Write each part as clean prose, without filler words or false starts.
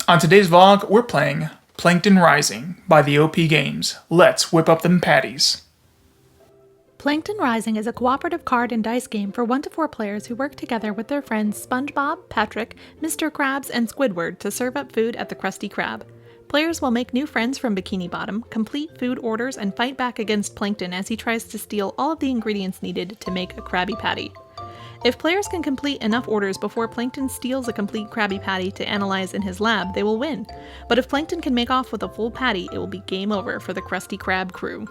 On today's vlog, we're playing Plankton Rising by the OP Games. Let's whip up them patties. Plankton Rising is a cooperative card and dice game for 1 to 4 players who work together with their friends SpongeBob, Patrick, Mr. Krabs, and Squidward to serve up food at the Krusty Krab. Players will make new friends from Bikini Bottom, complete food orders, and fight back against Plankton as he tries to steal all of the ingredients needed to make a Krabby Patty. If players can complete enough orders before Plankton steals a complete Krabby Patty to analyze in his lab, they will win. But if Plankton can make off with a full patty, it will be game over for the Krusty Krab crew.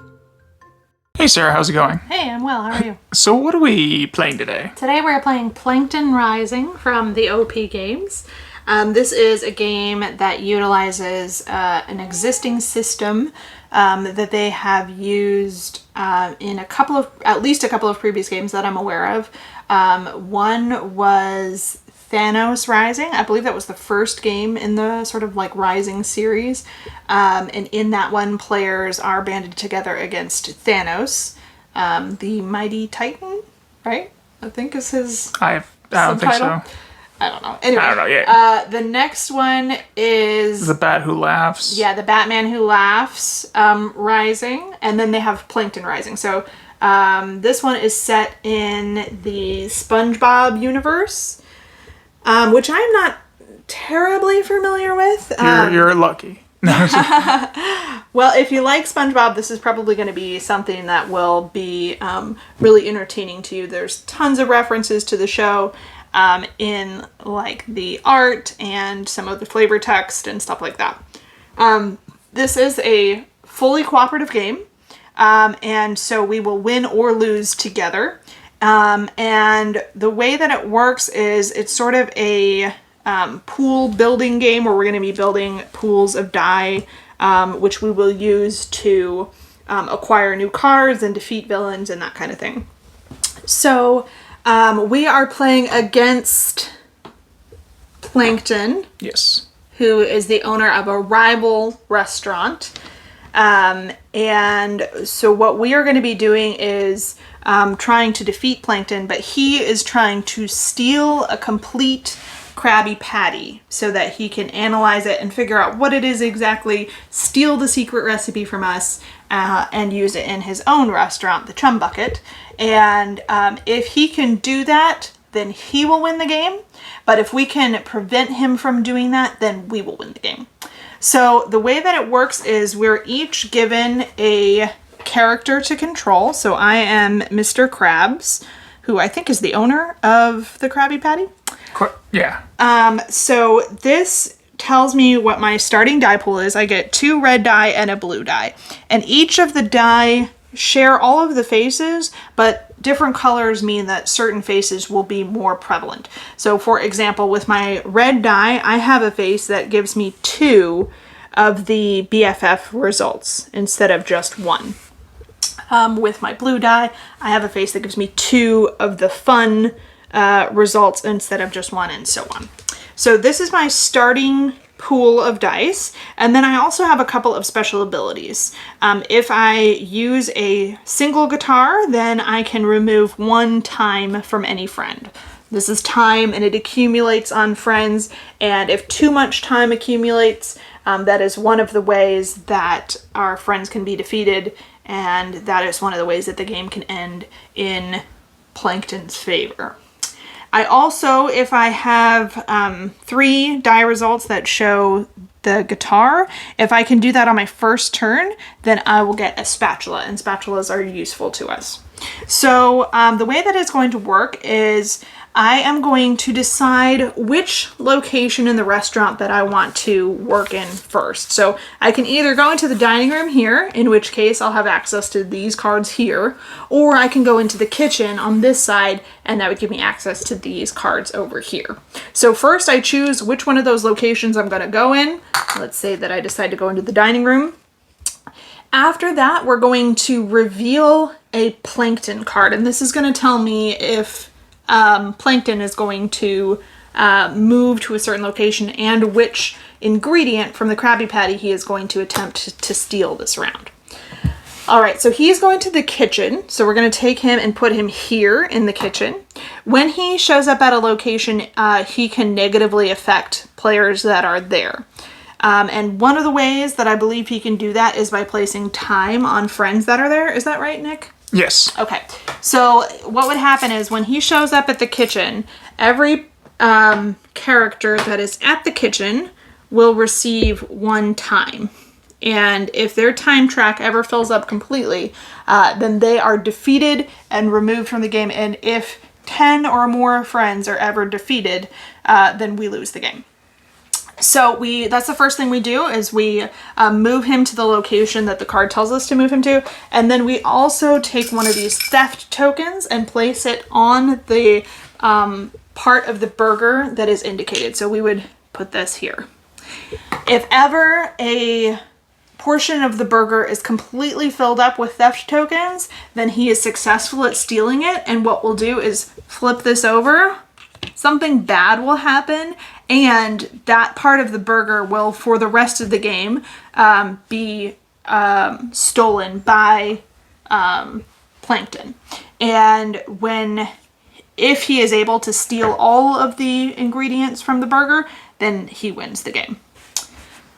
Hey Sarah, how's it going? Hey, I'm well. How are you? So what are we playing today? Today we're playing Plankton Rising from the OP Games. This is a game that utilizes an existing system that they have used in at least a couple of previous games that I'm aware of. One was Thanos Rising. I believe that was the first game in the sort of like Rising series. And in that one, players are banded together against Thanos, the Mighty Titan, right? I think is his I don't think so. I don't know. Anyway, I don't know, yeah. The next one is... The Bat Who Laughs. Yeah, the Batman Who Laughs Rising. And then they have Plankton Rising. So this one is set in the SpongeBob universe, which I'm not terribly familiar with. You're lucky. Well, if you like SpongeBob, this is probably going to be something that will be really entertaining to you. There's tons of references to the show in like the art and some of the flavor text and stuff like that. This is a fully cooperative game, and so we will win or lose together. And the way that it works is it's sort of a pool building game where we're going to be building pools of die, which we will use to acquire new cards and defeat villains and that kind of thing. So we are playing against Plankton. Yes. Who is the owner of a rival restaurant. And so what we are going to be doing is trying to defeat Plankton, but he is trying to steal a complete Krabby Patty so that he can analyze it and figure out what it is exactly, steal the secret recipe from us, and use it in his own restaurant, the Chum Bucket. And if he can do that, then he will win the game. But if we can prevent him from doing that, then we will win the game. So the way that it works is we're each given a character to control. So I am Mr. Krabs, who I think is the owner of the Krabby Patty. Yeah. So this tells me what my starting die pool is. I get 2 red die and a blue die. And each of the die share all of the faces, but different colors mean that certain faces will be more prevalent. So for example, with my red die, I have a face that gives me 2 of the BFF results instead of just 1. With my blue die, I have a face that gives me 2 of the fun results instead of just 1, and so on. So this is my starting pool of dice, and then I also have a couple of special abilities. If I use a single guitar, then I can remove 1 time from any friend. This is time, and it accumulates on friends, and if too much time accumulates, that is one of the ways that our friends can be defeated, and that is one of the ways that the game can end in Plankton's favor. I also, if I have 3 die results that show the guitar, if I can do that on my first turn, then I will get a spatula, and spatulas are useful to us. So the way that it's going to work is I am going to decide which location in the restaurant that I want to work in first. So I can either go into the dining room here, in which case I'll have access to these cards here, or I can go into the kitchen on this side, and that would give me access to these cards over here. So first I choose which one of those locations I'm going to go in. Let's say that I decide to go into the dining room. After that, we're going to reveal a Plankton card, and this is going to tell me if Plankton is going to move to a certain location and which ingredient from the Krabby Patty he is going to attempt to steal this round. All right, so he's going to the kitchen. So we're going to take him and put him here in the kitchen. When he shows up at a location, he can negatively affect players that are there. And one of the ways that I believe he can do that is by placing time on friends that are there. Is that right, Nick? Yes. Okay. So what would happen is when he shows up at the kitchen, every character that is at the kitchen will receive 1 time. And if their time track ever fills up completely, then they are defeated and removed from the game. And if 10 or more friends are ever defeated, then we lose the game. So that's the first thing we do is we move him to the location that the card tells us to move him to. And then we also take one of these theft tokens and place it on the part of the burger that is indicated. So we would put this here. If ever a portion of the burger is completely filled up with theft tokens, then he is successful at stealing it. And what we'll do is flip this over. Something bad will happen, and that part of the burger will, for the rest of the game, be stolen by Plankton. And if he is able to steal all of the ingredients from the burger, then he wins the game.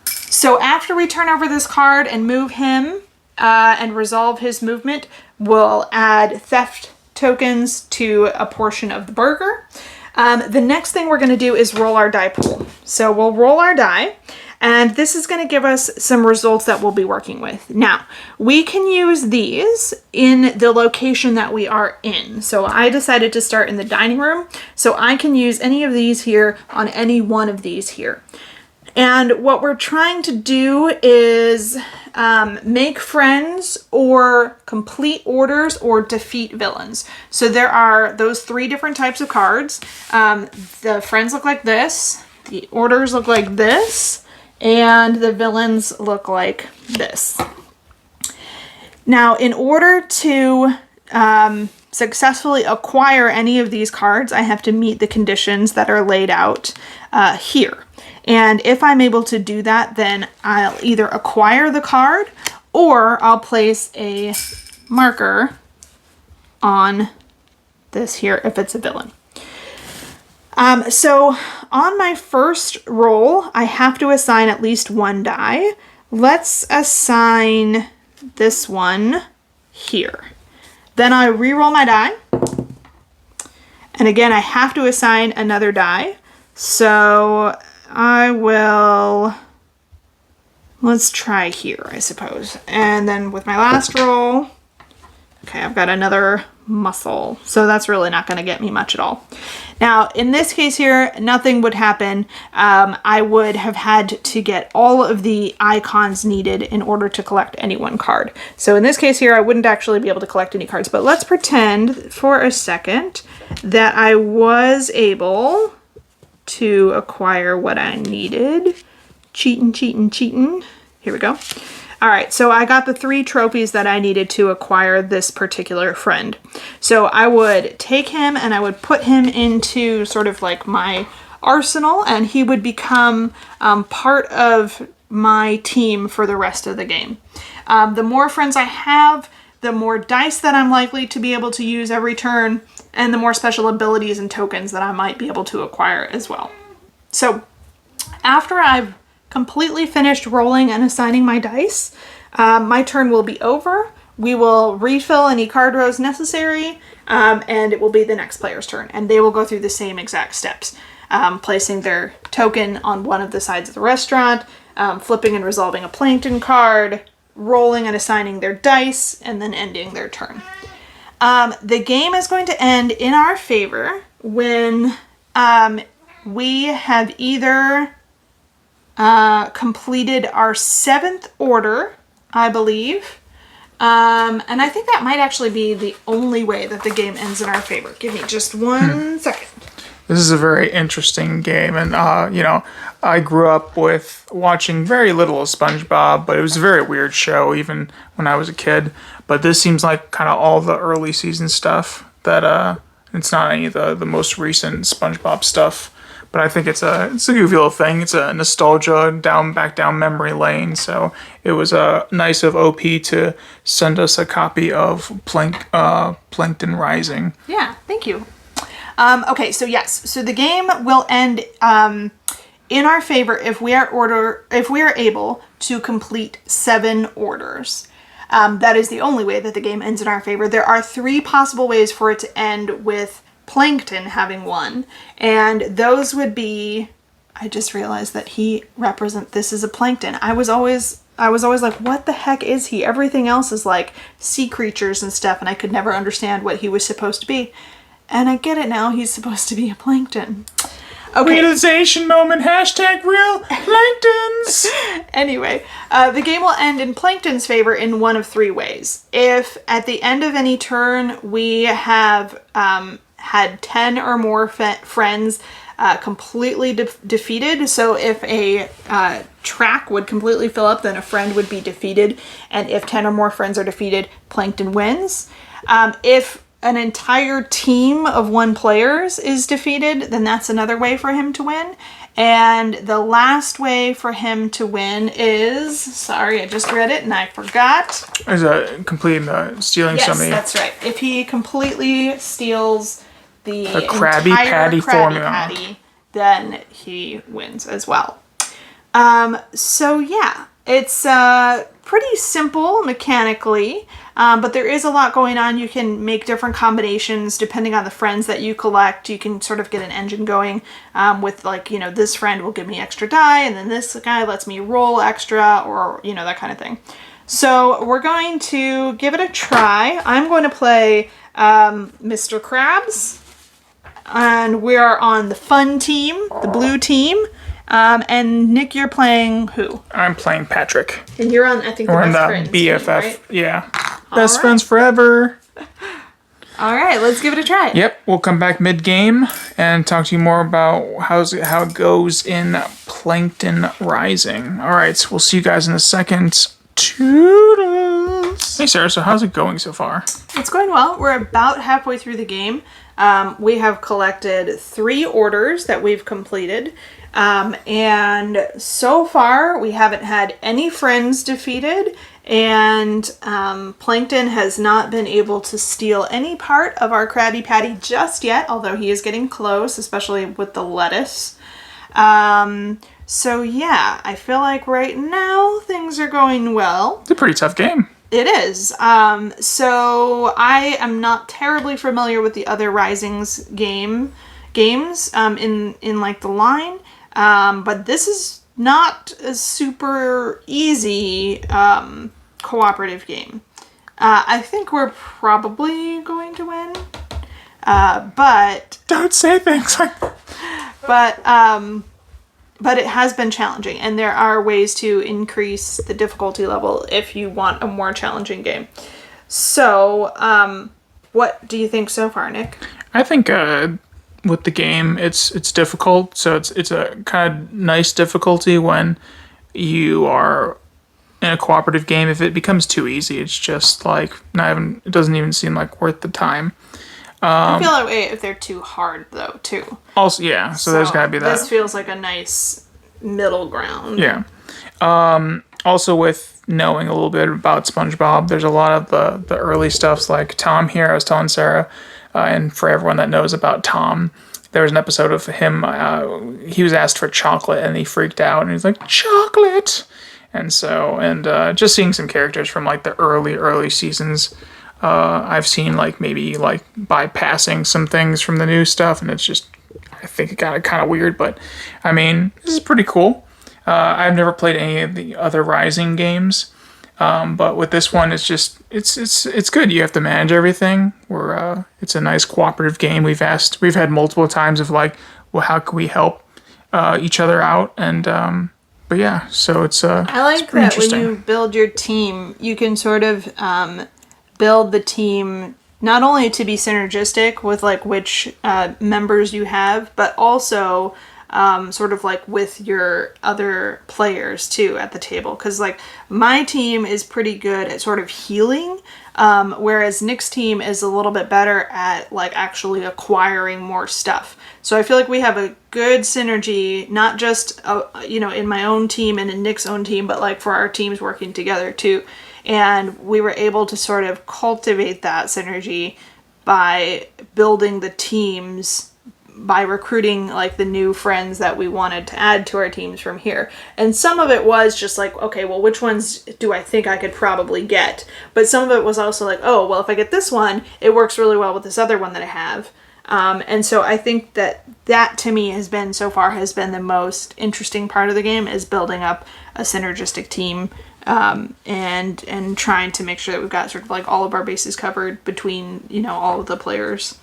So after we turn over this card and move him and resolve his movement, we'll add theft tokens to a portion of the burger. The next thing we're going to do is roll our die pool. So we'll roll our die, and this is going to give us some results that we'll be working with. Now, we can use these in the location that we are in. So I decided to start in the dining room, so I can use any of these here on any one of these here. And what we're trying to do is make friends or complete orders or defeat villains. So there are those 3 different types of cards. The friends look like this, the orders look like this, and the villains look like this. Now, in order to successfully acquire any of these cards, I have to meet the conditions that are laid out here. And if I'm able to do that, then I'll either acquire the card or I'll place a marker on this here if it's a villain. So on my first roll, I have to assign at least 1 die. Let's assign this one here. Then I re-roll my die. And again, I have to assign another die. So let's try here, I suppose. And then with my last roll, okay, I've got another muscle. So that's really not going to get me much at all. Now, in this case here, nothing would happen. I would have had to get all of the icons needed in order to collect any one card. So in this case here, I wouldn't actually be able to collect any cards. But let's pretend for a second that I was able to acquire what I needed. Cheating. Here we go. All right, so I got the 3 trophies that I needed to acquire this particular friend. So I would take him and I would put him into sort of like my arsenal, and he would become part of my team for the rest of the game. The more friends I have, the more dice that I'm likely to be able to use every turn, and the more special abilities and tokens that I might be able to acquire as well. So after I've completely finished rolling and assigning my dice, my turn will be over. We will refill any card rows necessary, and it will be the next player's turn. And they will go through the same exact steps, placing their token on one of the sides of the restaurant, flipping and resolving a Plankton card, rolling and assigning their dice, and then ending their turn. The game is going to end in our favor when we have either completed our 7th order, I believe. And I think that might actually be the only way that the game ends in our favor. Give me just 1 second. This is a very interesting game, and I grew up with watching very little of SpongeBob, but it was a very weird show even when I was a kid. But this seems like kind of all the early season stuff that it's not any of the most recent SpongeBob stuff. but I think it's a goofy little thing. It's a nostalgia back down memory lane. So it was nice of OP to send us a copy of Plankton Rising. Yeah, thank you. Okay, so yes, so the game will end in our favor if we are able to complete 7 orders. That is the only way that the game ends in our favor. There are 3 possible ways for it to end with Plankton having won, and those would be, I just realized that this is a plankton. I was always like, what the heck is he? Everything else is like sea creatures and stuff, and I could never understand what he was supposed to be. And I get it now, he's supposed to be a plankton. Okay. Realization moment, #real planktons. Anyway, the game will end in Plankton's favor in one of 3 ways. If at the end of any turn we have had 10 or more friends completely defeated, so if a track would completely fill up, then a friend would be defeated, and if 10 or more friends are defeated, Plankton wins. If an entire team of 1 players is defeated, then that's another way for him to win. And the last way for him to win is, sorry, I just read it and I forgot. Is stealing somebody. Yes, that's right. If he completely steals the Krabby entire Patty Krabby formula, Patty, then he wins as well. So yeah, it's pretty simple mechanically, but there is a lot going on. You can make different combinations depending on the friends that you collect. You can sort of get an engine going with, like, this friend will give me extra die, and then this guy lets me roll extra, or, that kind of thing. So we're going to give it a try. I'm going to play Mr. Krabs, and we are on the fun team, the blue team. And Nick, you're playing who? I'm playing Patrick. And you're on, I think, the We're in best the friends BFF. team, right? Yeah. Best friends forever. All right, let's give it a try. Yep, we'll come back mid-game and talk to you more about how it goes in Plankton Rising. All right, so we'll see you guys in a second. Toodles. Hey, Sarah, so how's it going so far? It's going well. We're about halfway through the game. We have collected 3 orders that we've completed. And so far we haven't had any friends defeated, and Plankton has not been able to steal any part of our Krabby Patty just yet, although he is getting close, especially with the lettuce. So yeah, I feel like right now things are going well. It's a pretty tough game. It is. So I am not terribly familiar with the other Risings games in like the line. But this is not a super easy cooperative game. I think we're probably going to win. But don't say things like that. But it has been challenging, and there are ways to increase the difficulty level if you want a more challenging game. So, what do you think so far, Nick? I think with the game, it's difficult. So it's a kind of nice difficulty when you are in a cooperative game. If it becomes too easy, it's just like it doesn't even seem like worth the time. I feel that way if they're too hard, though, too. Also, yeah, so there's got to be that. This feels like a nice middle ground. Yeah. Also, with knowing a little bit about SpongeBob, there's a lot of the early stuffs like Tom here. I was telling Sarah, and for everyone that knows about Tom, there was an episode of him, he was asked for chocolate, and he freaked out, and he's like, chocolate! And so, just seeing some characters from, like, the early seasons, I've seen, like, maybe, like, bypassing some things from the new stuff, and it's just, I think it got kind of weird, but, I mean, this is pretty cool. I've never played any of the other Rising games, but with this one, it's just, it's good. You have to manage everything. It's a nice cooperative game. We've had multiple times of, like, well, how can we help each other out, and, but yeah, so it's I like that when you build your team, you can sort of, build the team not only to be synergistic with like which members you have, but also sort of like with your other players too at the table. Because like my team is pretty good at sort of healing Whereas Nick's team is a little bit better at like actually acquiring more stuff. So I feel like we have a good synergy, not just in my own team and in Nick's own team, but like for our teams working together too. And we were able to sort of cultivate that synergy by building the teams, by recruiting like the new friends that we wanted to add to our teams from here. And some of it was just like, okay, well, which ones do I think I could probably get? But some of it was also like, oh, well, if I get this one, it works really well with this other one that I have. And so I think that to me has been the most interesting part of the game, is building up a synergistic team, and trying to make sure that we've got sort of like all of our bases covered between, all of the players.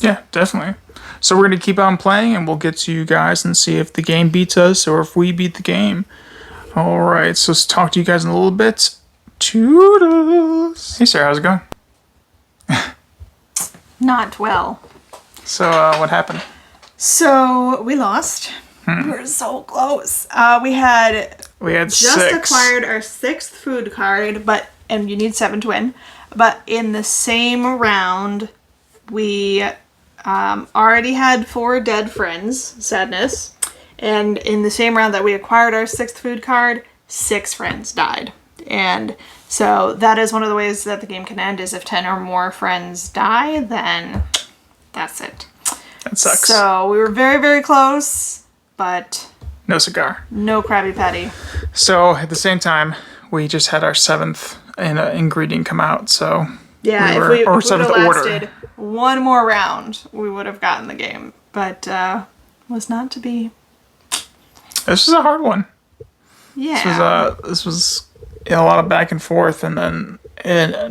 Yeah, definitely. So we're going to keep on playing, and we'll get to you guys and see if the game beats us or if we beat the game. All right, so let's talk to you guys in a little bit. Toodles. Hey, Sarah, how's it going? Not well. So, what happened? So, we lost. We were so close. We had just six. acquired our 6th food card, and you need 7 to win. But in the same round, we already had 4 dead friends, sadness. And in the same round that we acquired our 6th food card, 6 friends died. And so that is one of the ways that the game can end, is if 10 or more friends die, then that's it. That sucks. So we were very, very close, but no cigar. No Krabby Patty. So at the same time, we just had our 7th ingredient come out, so... Yeah, if we would have lasted one more round, we would have gotten the game. But was not to be. This was a hard one. Yeah. This was a lot of back and forth, and then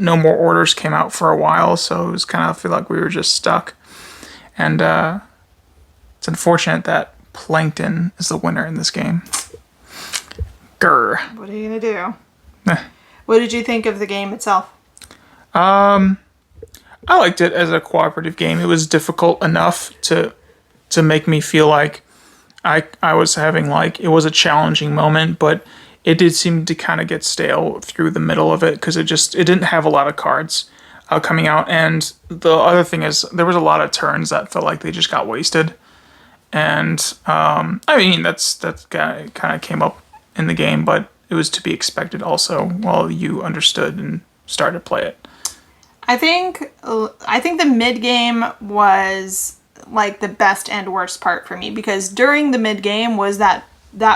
no more orders came out for a while, so it was kind of feel like we were just stuck. And it's unfortunate that Plankton is the winner in this game. Grr. What are you gonna do? What did you think of the game itself? I liked it as a cooperative game. It was difficult enough to make me feel like I was having it was a challenging moment, but it did seem to kind of get stale through the middle of it because it didn't have a lot of cards coming out. And the other thing is there was a lot of turns that felt like they just got wasted. And that kind of came up in the game, but it was to be expected also while you understood and started to play it. I think the mid game was like the best and worst part for me, because during the mid game was that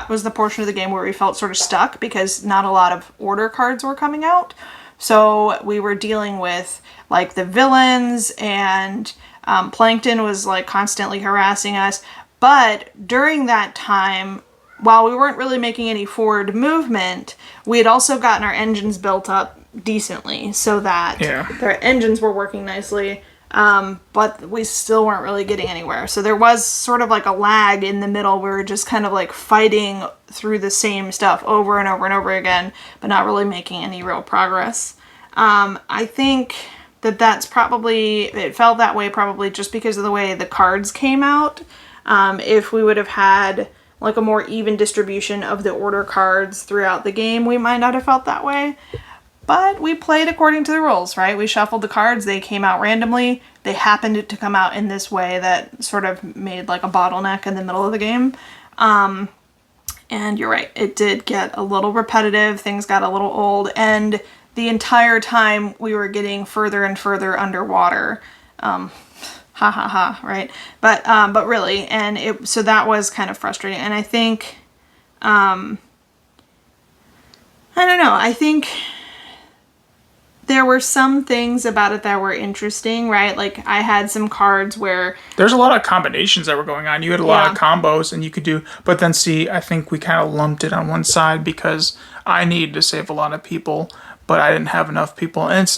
was the portion of the game where we felt sort of stuck because not a lot of order cards were coming out. So we were dealing with like the villains, and Plankton was like constantly harassing us. But during that time, while we weren't really making any forward movement, we had also gotten our engines built up decently so that their engines were working nicely, but we still weren't really getting anywhere. So there was sort of like a lag in the middle. We were just kind of like fighting through the same stuff over and over and over again, but not really making any real progress. I think that's probably, it felt that way probably just because of the way the cards came out. If we would have had like a more even distribution of the order cards throughout the game, we might not have felt that way. But we played according to the rules, right? We shuffled the cards. They came out randomly. They happened to come out in this way that sort of made like a bottleneck in the middle of the game. And you're right. It did get a little repetitive. Things got a little old. And the entire time we were getting further and further underwater. Ha ha ha, right? But really, so that was kind of frustrating. And I think, I don't know. I think there were some things about it that were interesting, right? Like I had some cards where there's a lot of combinations that were going on. You had a lot of combos and you could do, but then I think we kind of lumped it on one side because I needed to save a lot of people, but I didn't have enough people. And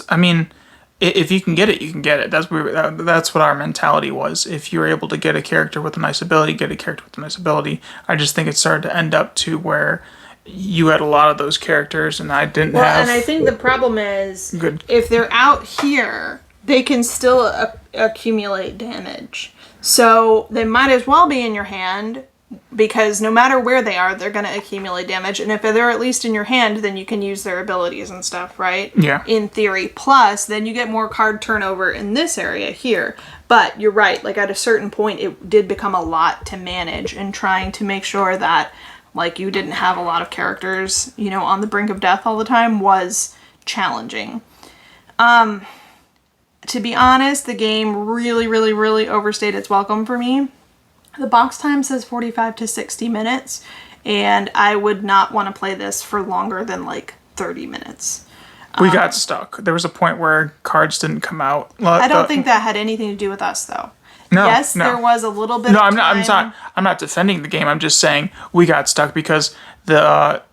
if you can get it, you can get it. That's what our mentality was. If you're able to get a character with a nice ability, get a character with a nice ability. I just think it started to end up to where you had a lot of those characters and I didn't have. And I think the problem is if they're out here, they can still accumulate damage. So they might as well be in your hand because no matter where they are, they're going to accumulate damage. And if they're at least in your hand, then you can use their abilities and stuff, right? Yeah. In theory. Plus, then you get more card turnover in this area here. But you're right, like at a certain point, it did become a lot to manage, and trying to make sure that like you didn't have a lot of characters, you know, on the brink of death all the time was challenging. To be honest, the game really, really, really overstayed its welcome for me. The box time says 45 to 60 minutes, and I would not want to play this for longer than like 30 minutes. We got stuck. There was a point where cards didn't come out. I don't think that had anything to do with us, though. No, yes, no. there was a little bit No, of I'm time. not. I'm not defending the game. I'm just saying we got stuck because the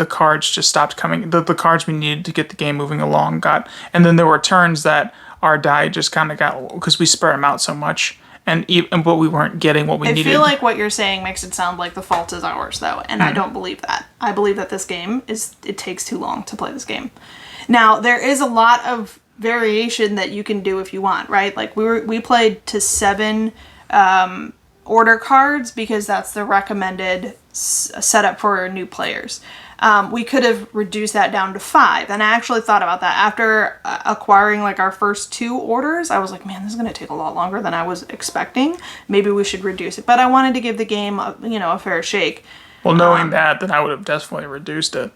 cards just stopped coming. The cards we needed to get the game moving along got, and then there were turns that our die just kind of got, because we spread them out so much. But we weren't getting what we needed. I feel like what you're saying makes it sound like the fault is ours, though, and I don't believe that. I believe that this game it takes too long to play this game. Now, there is a lot of variation that you can do if you want, right? Like we played to 7 order cards because that's the recommended setup for new players. We could have reduced that down to 5. And I actually thought about that. After acquiring like our first 2 orders, I was like, man, this is going to take a lot longer than I was expecting. Maybe we should reduce it. But I wanted to give the game a fair shake. Well, knowing that, then I would have definitely reduced it.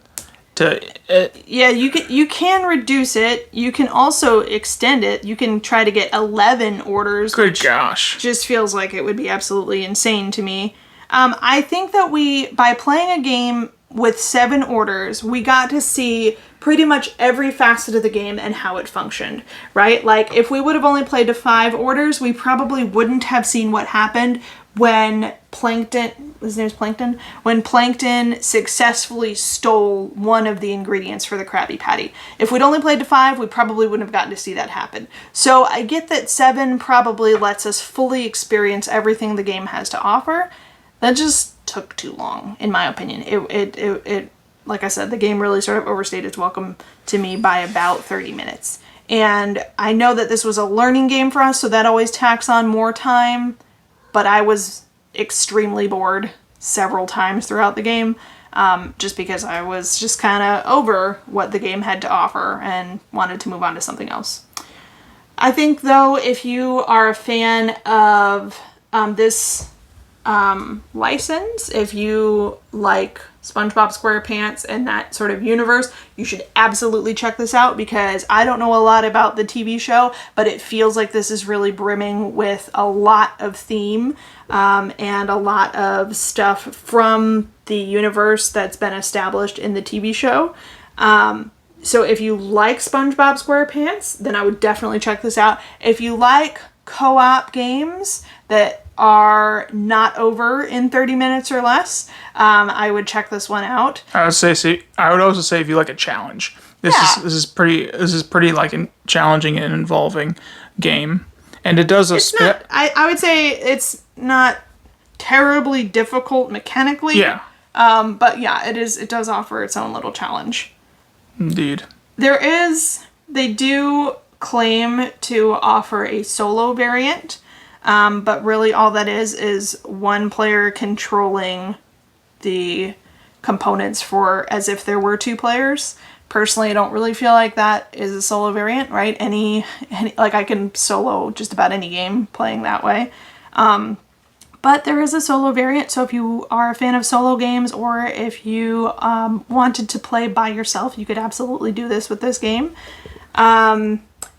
Yeah, you can reduce it. You can also extend it. You can try to get 11 orders. Good gosh. Just feels like it would be absolutely insane to me. I think that by playing a game with 7 orders, we got to see pretty much every facet of the game and how it functioned, right? Like, if we would have only played to 5 orders, we probably wouldn't have seen what happened when his name's Plankton, when Plankton successfully stole one of the ingredients for the Krabby Patty. If we'd only played to 5, we probably wouldn't have gotten to see that happen. So I get that 7 probably lets us fully experience everything the game has to offer. That just took too long, in my opinion. It like I said, the game really sort of overstayed its welcome to me by about 30 minutes. And I know that this was a learning game for us, so that always tacks on more time, but I was extremely bored several times throughout the game, just because I was just kind of over what the game had to offer and wanted to move on to something else. I think, though, if you are a fan of this license, if you like SpongeBob SquarePants and that sort of universe, you should absolutely check this out, because I don't know a lot about the TV show, but it feels like this is really brimming with a lot of theme and a lot of stuff from the universe that's been established in the TV show. So if you like SpongeBob SquarePants, then I would definitely check this out. If you like co-op games that are not over in 30 minutes or less, I would check this one out. I would also say if you like a challenge, this is pretty like a challenging and involving game, and it does I would say it's not terribly difficult mechanically. Yeah. But yeah, it does offer its own little challenge. Indeed. They do claim to offer a solo variant. But really all that is one player controlling the components for as if there were 2 players. Personally, I don't really feel like that is a solo variant, right? Any like I can solo just about any game playing that way. But there is a solo variant, so if you are a fan of solo games, or if you wanted to play by yourself, you could absolutely do this with this game.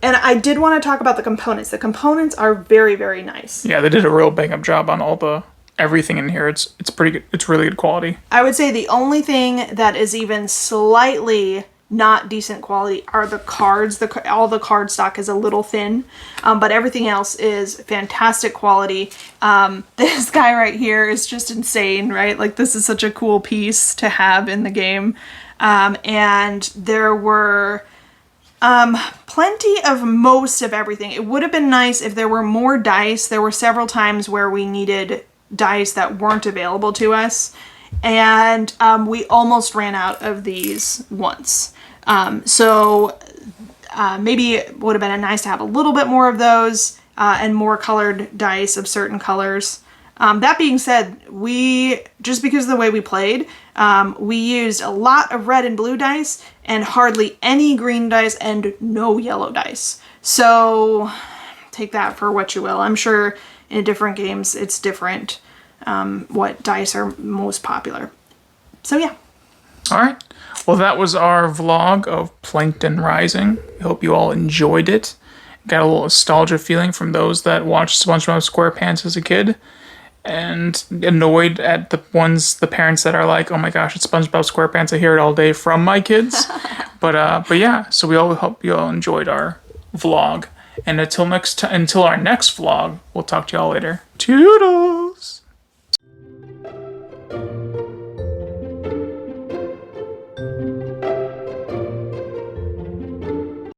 And I did want to talk about the components. The components are very, very nice. Yeah, they did a real bang up job on everything in here. It's pretty good. It's really good quality. I would say the only thing that is even slightly not decent quality are the cards. All the card stock is a little thin, but everything else is fantastic quality. This guy right here is just insane, right? Like, this is such a cool piece to have in the game. And there were plenty of most of everything. It would have been nice if there were more dice. There were several times where we needed dice that weren't available to us, and we almost ran out of these once. So maybe it would have been nice to have a little bit more of those and more colored dice of certain colors. That being said, just because of the way we played, we used a lot of red and blue dice and hardly any green dice and no yellow dice. So take that for what you will. I'm sure in different games it's different what dice are most popular. So yeah. All right. Well, that was our vlog of Plankton Rising. I hope you all enjoyed it. Got a little nostalgia feeling from those that watched SpongeBob SquarePants as a kid, and annoyed at the parents that are like, "Oh my gosh, it's SpongeBob SquarePants! I hear it all day from my kids." but yeah. So we all hope you all enjoyed our vlog, and until our next vlog, we'll talk to y'all later. Toodles.